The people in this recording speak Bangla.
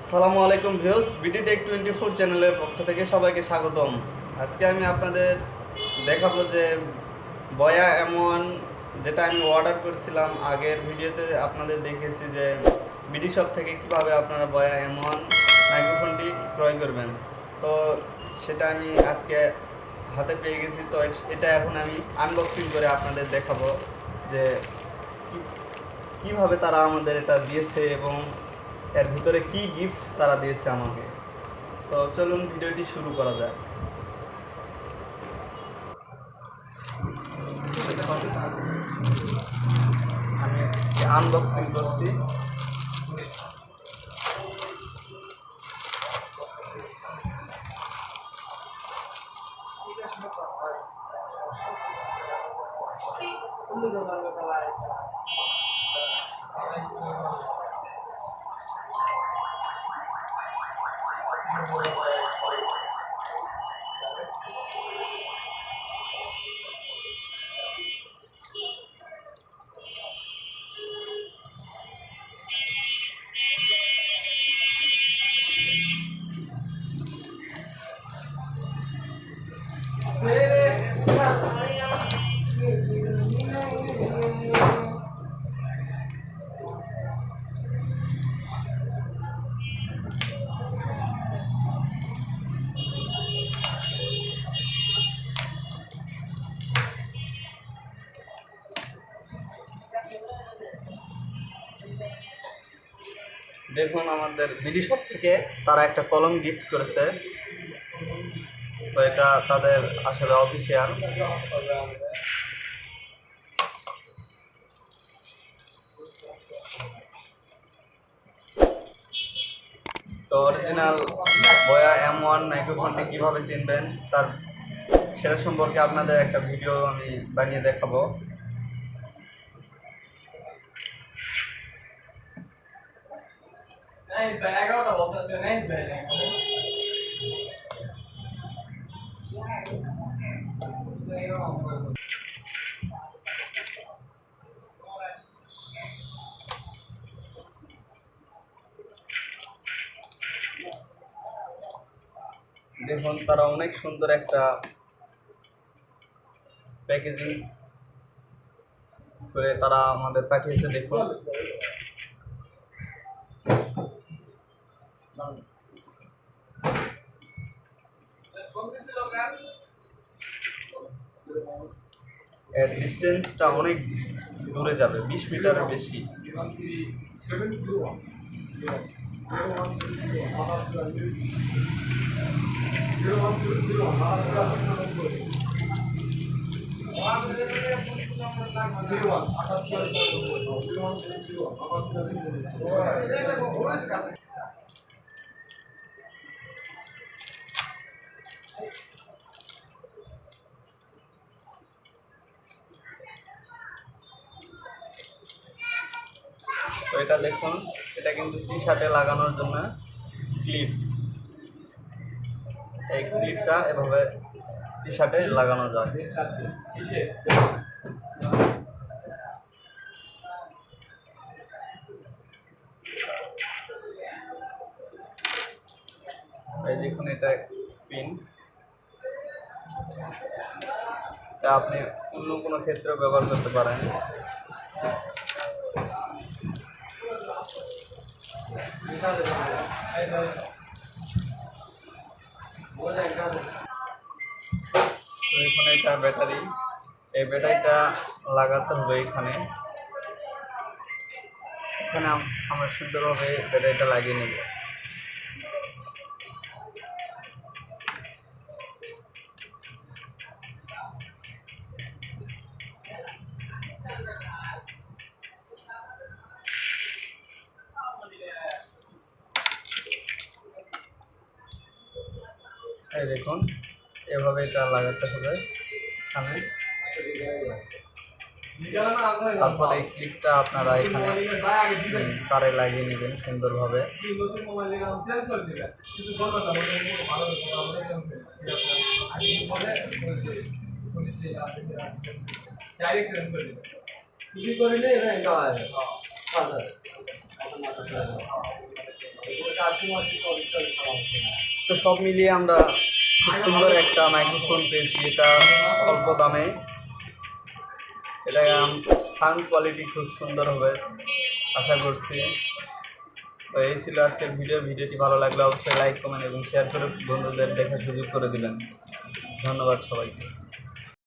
আসসালামু আলাইকুম ভিউস, বিডি টেক 24 চ্যানেলের পক্ষ থেকে সবাইকে স্বাগতম। আজকে আমি আপনাদের দেখাবো যে বয়া M1 যেটা আমি অর্ডার করেছিলাম। আগের ভিডিওতে আপনাদের দেখিয়েছি যে বিডি শপ থেকে কিভাবে আপনারা বয়া M1 মাইক্রোফোনটি ক্রয় করবেন। তো সেটা আমি আজকে হাতে পেয়ে গেছি। তো এটা এখন আমি আনবক্সিং করে আপনাদের দেখাবো যে কিভাবে তারা আমাদের এটা দিয়েছে এবং এর ভিতরে কি গিফট তারা দিয়েছে আমাকে। তো চলুন ভিডিওটি শুরু করা যাক। আমি আনবক্সিং করছি। দেখুন, আমাদের বিডি শপ থেকে তারা একটা কলম গিফট করেছে। তো এটা তাদের আসলে অফিসিয়াল। তো অরিজিনাল বয়া M1 মাইক্রোফোনটি কীভাবে চিনবেন তার সেটা সম্পর্কে আপনাদের একটা ভিডিও আমি বানিয়ে দেখাবো। দেখুন, তারা অনেক সুন্দর একটা প্যাকেজিং করে তারা আমাদের পাঠিয়েছে। দেখুন, এর ডিস্টেন্সটা অনেক দূরে যাবে, 20 মিটারের বেশি। তো এটা দেখুন, এটা কিন্তু টি শার্টে লাগানোর জন্য ক্লিপ। এই ক্লিপটা এভাবে টি শার্টে লাগানো যায়। এই দেখুন, এটা পিন। এটা আপনি অন্য কোনো ক্ষেত্রেও ব্যবহার করতে পারেন। এখানে এটা ব্যাটারি, এই ব্যাটারিটা লাগাতে হবে এখানে। এখানে আমরা সুন্দরভাবে ব্যাটারিটা লাগিয়ে নেব। এই দেখুন, এভাবে এটা লাগাতে হবে এখানে। তারপরে এই ক্লিপটা আপনারা এখানে তারে লাগিয়ে নেবেন সুন্দরভাবে। তো সব মিলিয়ে আমরা খুব সুন্দর একটা মাইক্রোফোন পেয়েছি, এটা অল্প দামে। এটা সাউন্ড কোয়ালিটি খুব সুন্দর হবে আশা করছি। তো এই ছিল আজকের ভিডিওটি ভালো লাগলে অবশ্যই লাইক কমেন্ট এবং শেয়ার করে বন্ধুদের দেখার সুযোগ করে দিবেন। ধন্যবাদ সবাইকে।